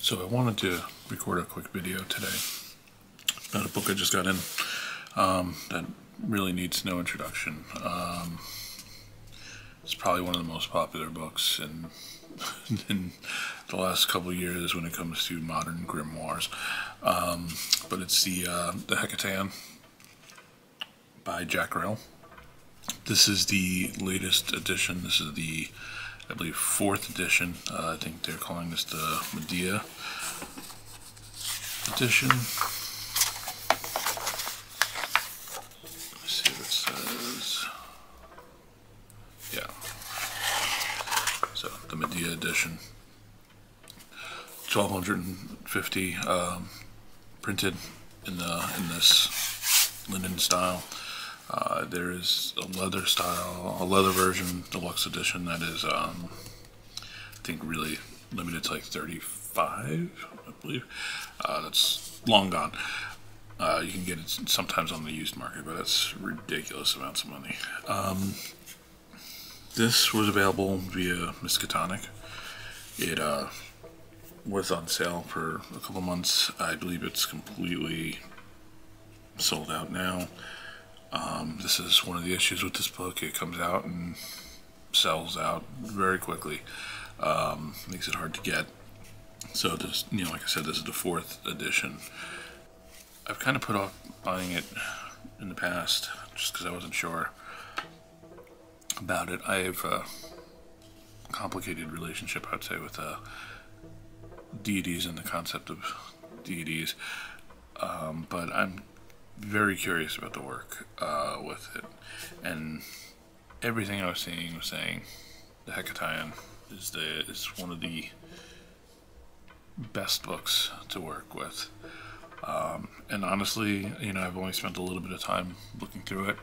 So I wanted to record a quick video today about a book I just got in that really needs no introduction. It's probably one of the most popular books in the last couple of years when it comes to modern grimoires. But it's the Hekataeon by Jack Grayle. This is the latest edition. This is the, I believe, 4th edition. I think they're calling this the Medea Edition. Let's see what it says. Yeah. So the Medea Edition, 1250, printed in this linen style. There is a leather style, a leather version, deluxe edition that is, I think, really limited to like 35, I believe. That's long gone. You can get it sometimes on the used market, but that's ridiculous amounts of money. This was available via Miskatonic. It was on sale for a couple months. I believe it's completely sold out now. This is one of the issues with this book. It comes out and sells out very quickly. Makes it hard to get. So this, like I said, this is the 4th edition. I've kind of put off buying it in the past just because I wasn't sure about it. I have a complicated relationship, I'd say, with deities and the concept of deities. But I'm very curious about the work with it, and everything I was seeing was saying the Hekataeon is one of the best books to work with. And honestly, I've only spent a little bit of time looking through it.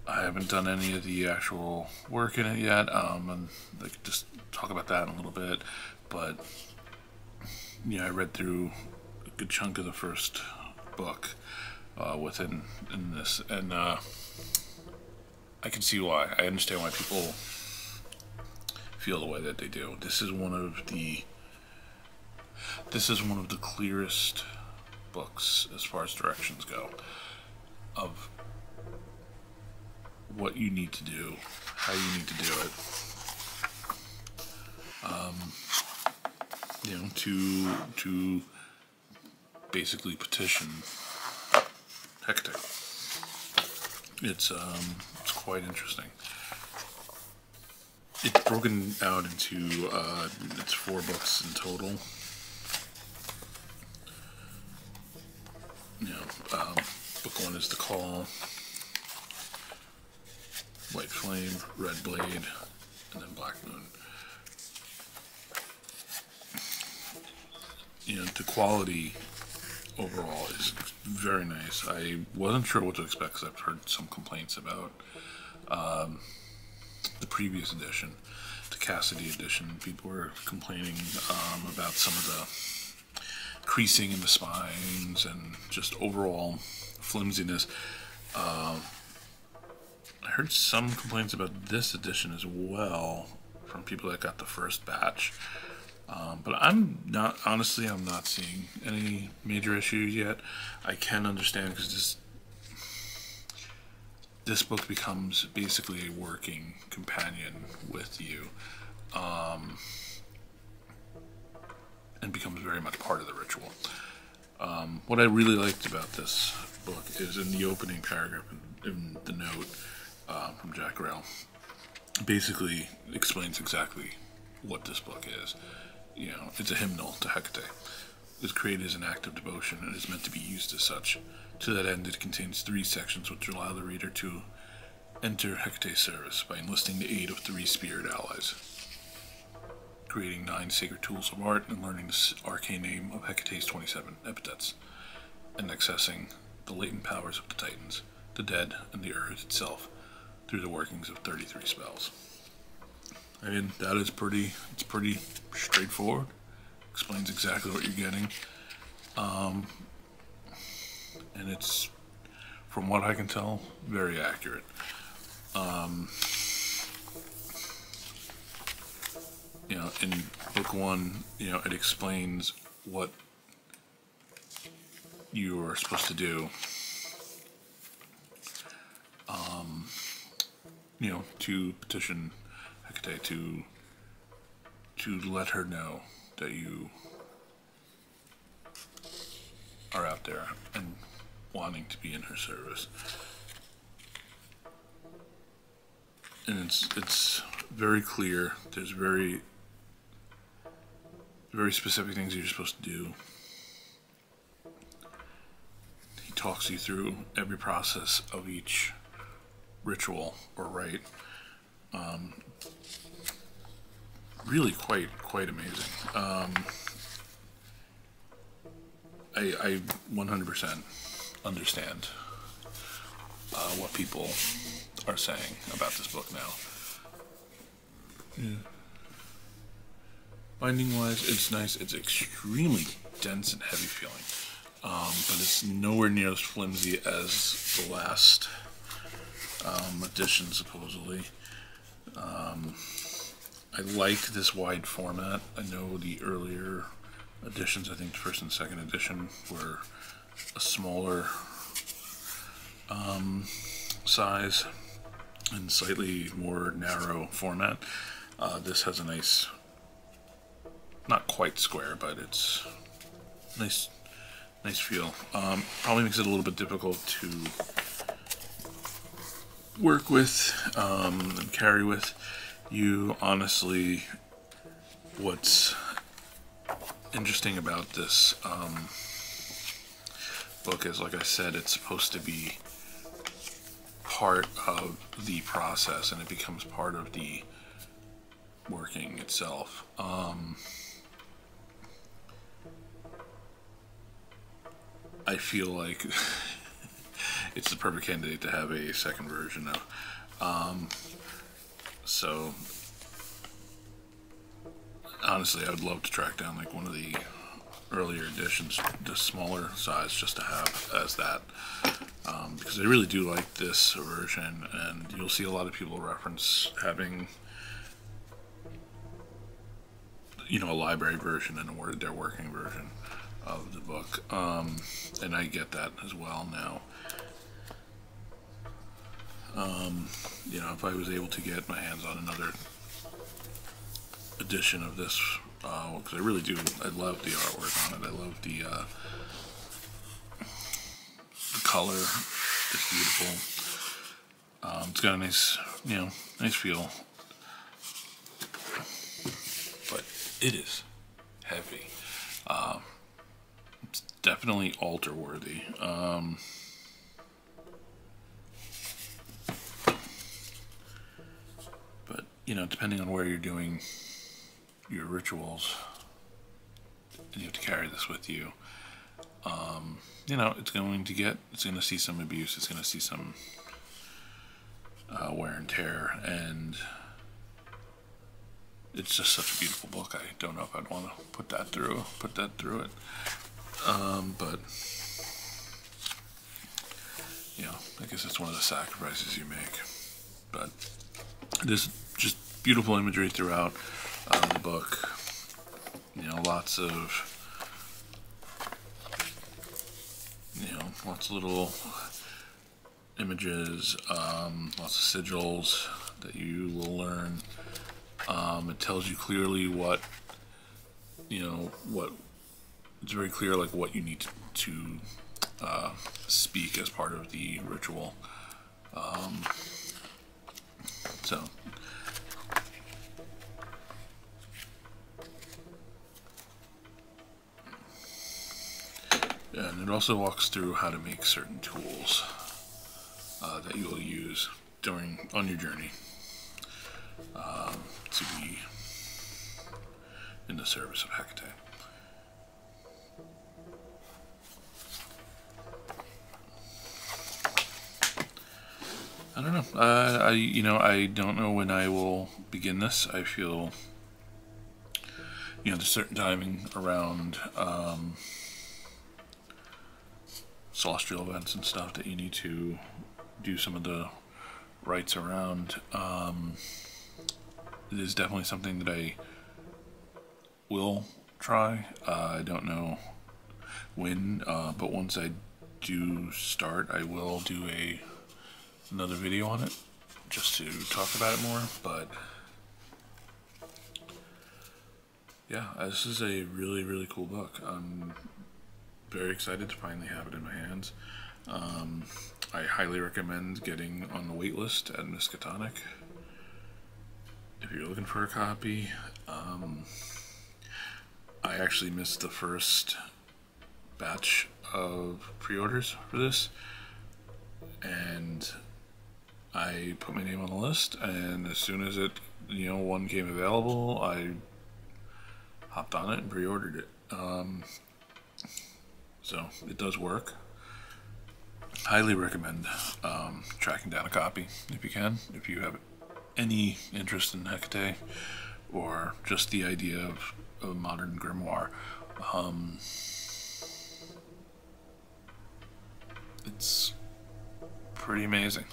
I haven't done any of the actual work in it yet, and I could just talk about that in a little bit. But I read through a good chunk of the first book within this, and I can see why. I understand why people feel the way that they do. This is one of the clearest books as far as directions go of what you need to do, how you need to do it, to basically petition Hekate. It's quite interesting. It's broken out into it's 4 books in total. Book 1 is The Call, White Flame, Red Blade, and then Black Moon. The quality overall is very nice. I wasn't sure what to expect because I've heard some complaints about the previous edition, the Cassidy edition. People were complaining about some of the creasing in the spines and just overall flimsiness. I heard some complaints about this edition as well from people that got the first batch. But I'm not seeing any major issues yet. I can understand because this book becomes basically a working companion with you, and becomes very much part of the ritual. What I really liked about this book is in the opening paragraph, in the note from Jack Grayle, basically explains exactly what this book is. It's a hymnal to Hekate. It's created as an act of devotion and is meant to be used as such. To that end, it contains 3 sections which allow the reader to enter Hekate's service by enlisting the aid of 3 spirit allies, creating 9 sacred tools of art, and learning the arcane name of Hekate's 27 epithets, and accessing the latent powers of the Titans, the dead, and the earth itself through the workings of 33 spells. I mean, that is pretty straightforward. Explains exactly what you're getting. And it's, from what I can tell, very accurate. in book one, it explains what you are supposed to do, to petition Hekate, to let her know that you are out there and wanting to be in her service. And it's very clear. There's very specific things you're supposed to do. He talks you through every process of each ritual or rite. Really quite amazing. I 100% understand what people are saying about this book now. Yeah. Binding wise, it's nice. It's extremely dense and heavy feeling, but it's nowhere near as flimsy as the last edition, supposedly. I like this wide format. I know the earlier editions, I think the first and second edition, were a smaller size and slightly more narrow format. This has a nice, not quite square, but it's nice feel. Probably makes it a little bit difficult to work with and carry with. You honestly, what's interesting about this book is, like I said, it's supposed to be part of the process, and it becomes part of the working itself. I feel like it's the perfect candidate to have a second version of. So honestly, I would love to track down like one of the earlier editions, the smaller size, just to have as that, because I really do like this version, and you'll see a lot of people reference having, a library version and their working version of the book, and I get that as well now. If I was able to get my hands on another edition of this, because I really do, I love the artwork on it. I love the color is beautiful. It's got a nice, nice feel, but it is heavy. It's definitely altar worthy. But depending on where you're doing your rituals, and you have to carry this with you, it's going to see some abuse, it's going to see some wear and tear, and it's just such a beautiful book. I don't know if I'd want to put that through it, but I guess it's one of the sacrifices you make. But there's just beautiful imagery throughout the book. Lots of little images, lots of sigils that you will learn. It tells you clearly what it's very clear, like what you need to speak as part of the ritual. So and it also walks through how to make certain tools that you will use on your journey to be in the service of Hekate. I don't know. I don't know when I will begin this. I feel, there's certain timing around celestial events and stuff that you need to do some of the rites around. It is definitely something that I will try. I don't know when, but once I do start, I will do another video on it just to talk about it more. But yeah, this is a really, really cool book. I'm very excited to finally have it in my hands. I highly recommend getting on the wait list at Miskatonic if you're looking for a copy. I actually missed the first batch of pre-orders for this, and I put my name on the list, and as soon as one came available, I hopped on it and pre-ordered it. So it does work. Highly recommend tracking down a copy if you can, if you have any interest in Hekate or just the idea of a modern grimoire. It's pretty amazing.